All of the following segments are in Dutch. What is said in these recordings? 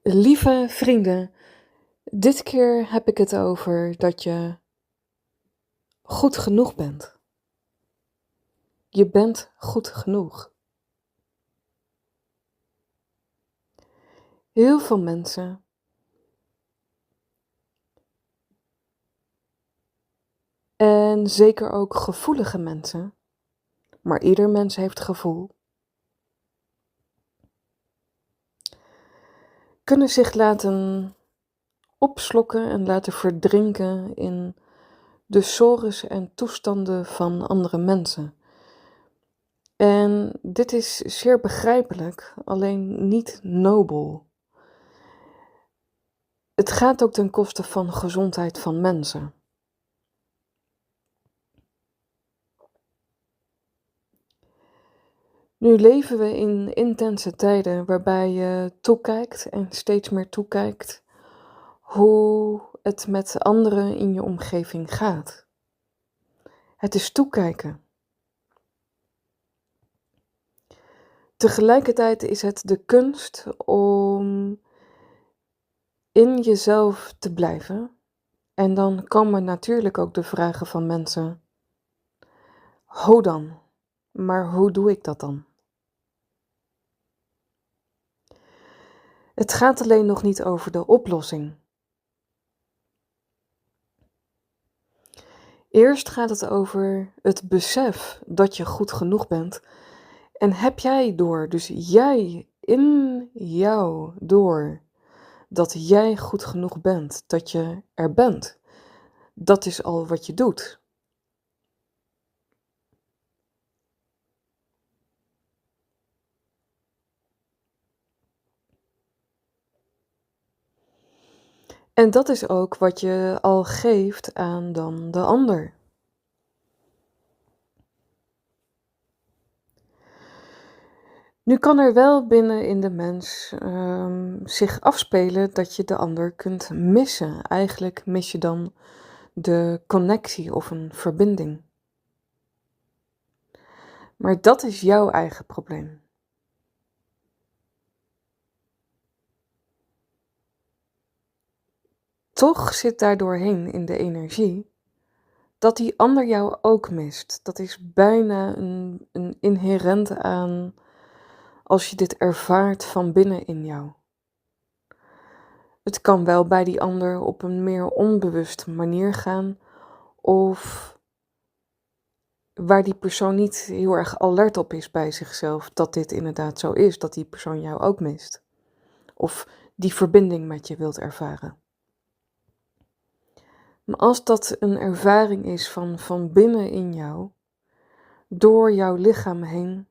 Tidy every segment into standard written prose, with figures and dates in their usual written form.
Lieve vrienden, dit keer heb ik het over dat je goed genoeg bent. Je bent goed genoeg. Heel veel mensen en zeker ook gevoelige mensen, maar ieder mens heeft gevoel, kunnen zich laten opslokken en laten verdrinken in de sores en toestanden van andere mensen. En dit is zeer begrijpelijk, alleen niet nobel. Het gaat ook ten koste van gezondheid van mensen. Nu leven we in intense tijden waarbij je toekijkt en steeds meer toekijkt hoe het met anderen in je omgeving gaat. Het is toekijken. Tegelijkertijd is het de kunst om in jezelf te blijven. En dan komen natuurlijk ook de vragen van mensen: hoe dan? Maar hoe doe ik dat dan? Het gaat alleen nog niet over de oplossing. Eerst gaat het over het besef dat je goed genoeg bent. En heb jij door, dus jij in jou door, dat jij goed genoeg bent, dat je er bent. Dat is al wat je doet. En dat is ook wat je al geeft aan dan de ander. Nu kan er wel binnen in de mens zich afspelen dat je de ander kunt missen. Eigenlijk mis je dan de connectie of een verbinding. Maar dat is jouw eigen probleem. Toch zit daar doorheen in de energie dat die ander jou ook mist. Dat is bijna een inherente aan als je dit ervaart van binnen in jou. Het kan wel bij die ander op een meer onbewuste manier gaan, of waar die persoon niet heel erg alert op is bij zichzelf, dat dit inderdaad zo is, dat die persoon jou ook mist. Of die verbinding met je wilt ervaren. Maar als dat een ervaring is van binnen in jou, door jouw lichaam heen,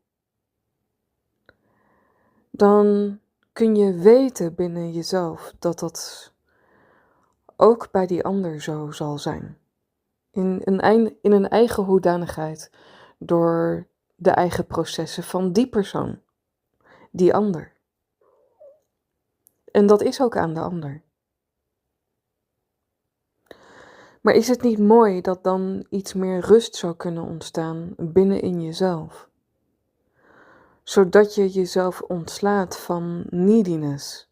dan kun je weten binnen jezelf dat dat ook bij die ander zo zal zijn. In een eigen hoedanigheid, door de eigen processen van die persoon, die ander. En dat is ook aan de ander. Maar is het niet mooi dat dan iets meer rust zou kunnen ontstaan binnenin jezelf? Zodat je jezelf ontslaat van neediness,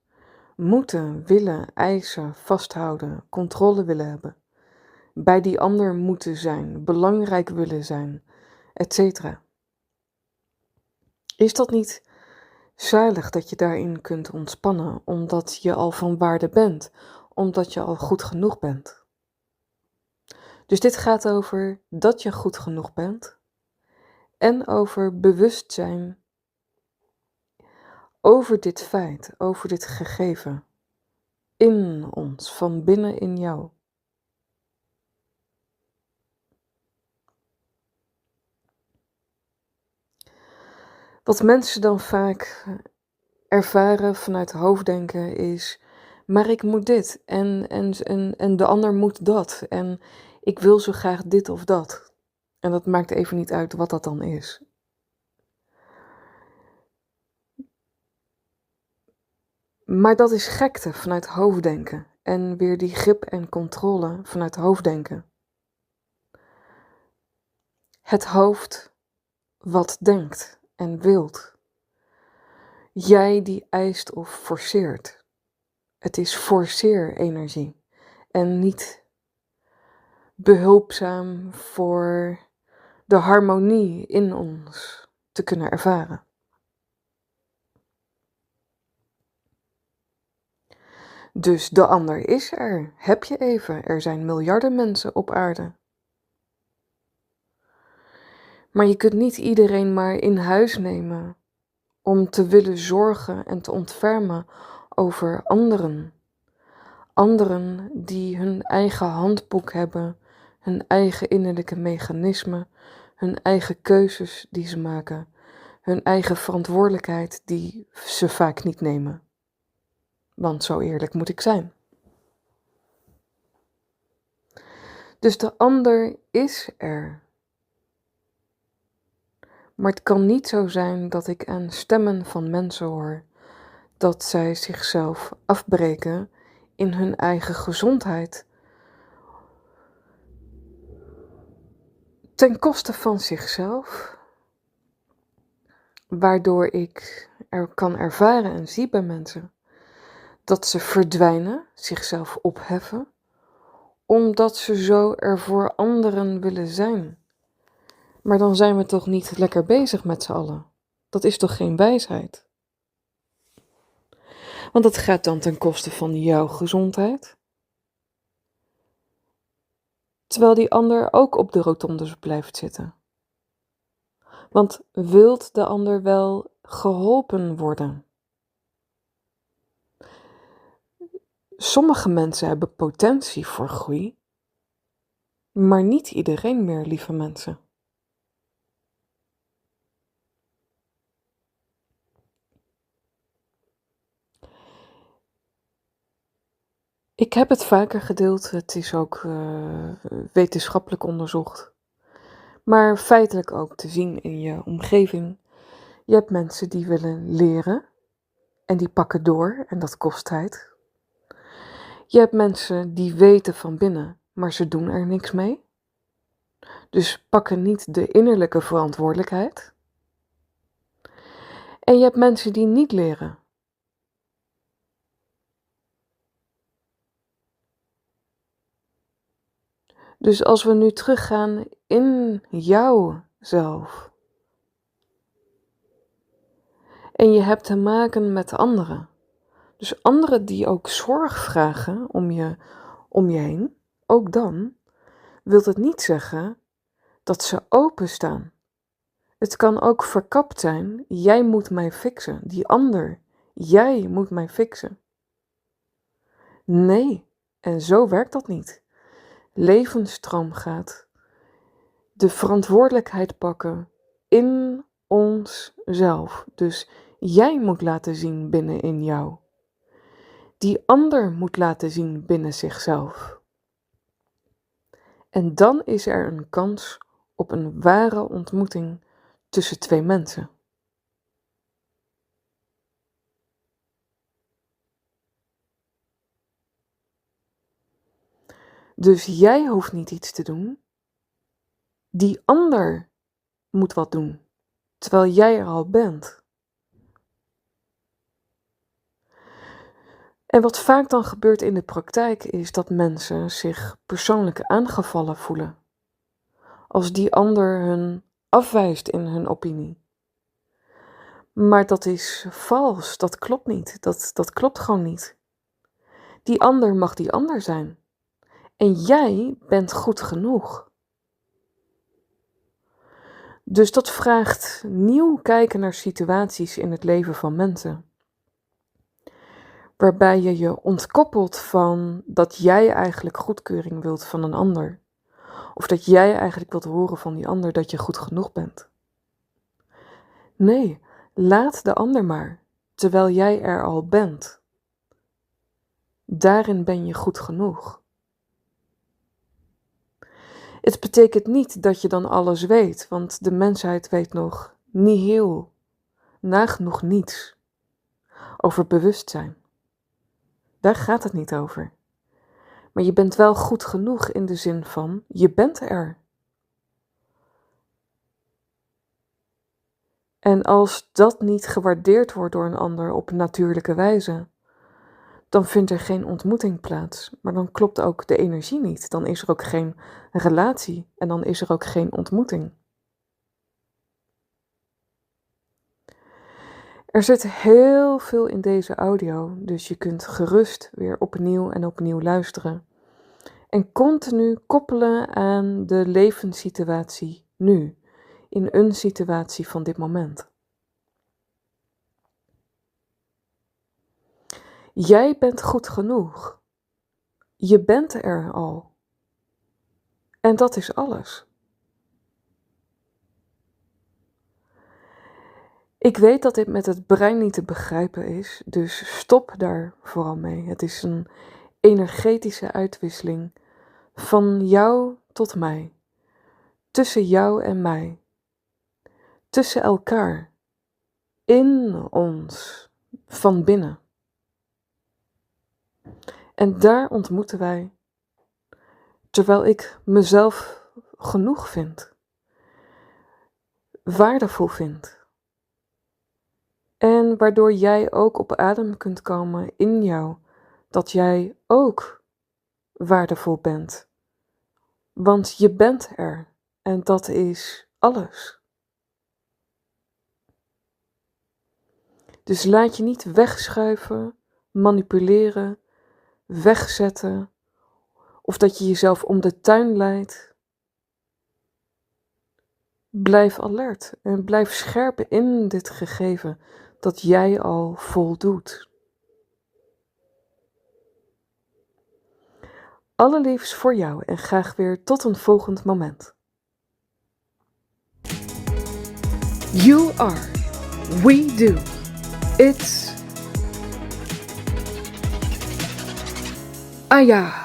moeten, willen, eisen, vasthouden, controle willen hebben, bij die ander moeten zijn, belangrijk willen zijn, etc. Is dat niet zalig dat je daarin kunt ontspannen, omdat je al van waarde bent, omdat je al goed genoeg bent? Dus dit gaat over dat je goed genoeg bent en over bewustzijn over dit feit, over dit gegeven in ons, van binnen in jou. Wat mensen dan vaak ervaren vanuit hoofddenken is: maar ik moet dit en de ander moet dat en ik wil zo graag dit of dat. En dat maakt even niet uit wat dat dan is. Maar dat is gekte vanuit hoofddenken en weer die grip en controle vanuit hoofddenken. Het hoofd wat denkt en wilt. Jij die eist of forceert. Het is forceer-energie en niet behulpzaam voor de harmonie in ons te kunnen ervaren. Dus de ander is er. Heb je even. Er zijn miljarden mensen op aarde. Maar je kunt niet iedereen maar in huis nemen om te willen zorgen en te ontfermen over anderen. Anderen die hun eigen handboek hebben, hun eigen innerlijke mechanismen, hun eigen keuzes die ze maken, hun eigen verantwoordelijkheid die ze vaak niet nemen. Want zo eerlijk moet ik zijn. Dus de ander is er. Maar het kan niet zo zijn dat ik aan stemmen van mensen hoor dat zij zichzelf afbreken in hun eigen gezondheid ten koste van zichzelf, waardoor ik kan ervaren en zie bij mensen dat ze verdwijnen, zichzelf opheffen, omdat ze zo er voor anderen willen zijn. Maar dan zijn we toch niet lekker bezig met z'n allen? Dat is toch geen wijsheid? Want dat gaat dan ten koste van jouw gezondheid. Terwijl die ander ook op de rotondes blijft zitten. Want wilt de ander wel geholpen worden? Sommige mensen hebben potentie voor groei, maar niet iedereen meer, lieve mensen. Ik heb het vaker gedeeld, het is ook wetenschappelijk onderzocht, maar feitelijk ook te zien in je omgeving. Je hebt mensen die willen leren en die pakken door en dat kost tijd. Je hebt mensen die weten van binnen, maar ze doen er niks mee. Dus pakken niet de innerlijke verantwoordelijkheid. En je hebt mensen die niet leren. Dus als we nu teruggaan in jouzelf. En je hebt te maken met anderen. Dus anderen die ook zorg vragen om je heen. Ook dan wil het niet zeggen dat ze openstaan. Het kan ook verkapt zijn. Jij moet mij fixen. Die ander. Jij moet mij fixen. Nee, en zo werkt dat niet. Levensstroom gaat de verantwoordelijkheid pakken in onszelf. Dus jij moet laten zien binnenin jou. Die ander moet laten zien binnen zichzelf. En dan is er een kans op een ware ontmoeting tussen twee mensen. Dus jij hoeft niet iets te doen. Die ander moet wat doen, terwijl jij er al bent. En wat vaak dan gebeurt in de praktijk is dat mensen zich persoonlijk aangevallen voelen. Als die ander hun afwijst in hun opinie. Maar dat is vals, dat klopt niet, dat klopt gewoon niet. Die ander mag die ander zijn. En jij bent goed genoeg. Dus dat vraagt nieuw kijken naar situaties in het leven van mensen. Waarbij je je ontkoppelt van dat jij eigenlijk goedkeuring wilt van een ander. Of dat jij eigenlijk wilt horen van die ander dat je goed genoeg bent. Nee, laat de ander maar, terwijl jij er al bent. Daarin ben je goed genoeg. Het betekent niet dat je dan alles weet, want de mensheid weet nog nihil, nagenoeg niets, over bewustzijn. Daar gaat het niet over. Maar je bent wel goed genoeg in de zin van, je bent er. En als dat niet gewaardeerd wordt door een ander op natuurlijke wijze, dan vindt er geen ontmoeting plaats. Maar dan klopt ook de energie niet. Dan is er ook geen relatie en dan is er ook geen ontmoeting. Er zit heel veel in deze audio, dus je kunt gerust weer opnieuw en opnieuw luisteren. En continu koppelen aan de levenssituatie nu, in een situatie van dit moment. Jij bent goed genoeg. Je bent er al. En dat is alles. Ik weet dat dit met het brein niet te begrijpen is, dus stop daar vooral mee. Het is een energetische uitwisseling van jou tot mij, tussen jou en mij, tussen elkaar, in ons, van binnen. En daar ontmoeten wij, terwijl ik mezelf genoeg vind, waardevol vind. En waardoor jij ook op adem kunt komen in jou, dat jij ook waardevol bent. Want je bent er en dat is alles. Dus laat je niet wegschuiven, manipuleren, wegzetten of dat je jezelf om de tuin leidt. Blijf alert en blijf scherp in dit gegeven dat jij al voldoet. Allerliefst voor jou en graag weer tot een volgend moment. You are, we do, it's Aya.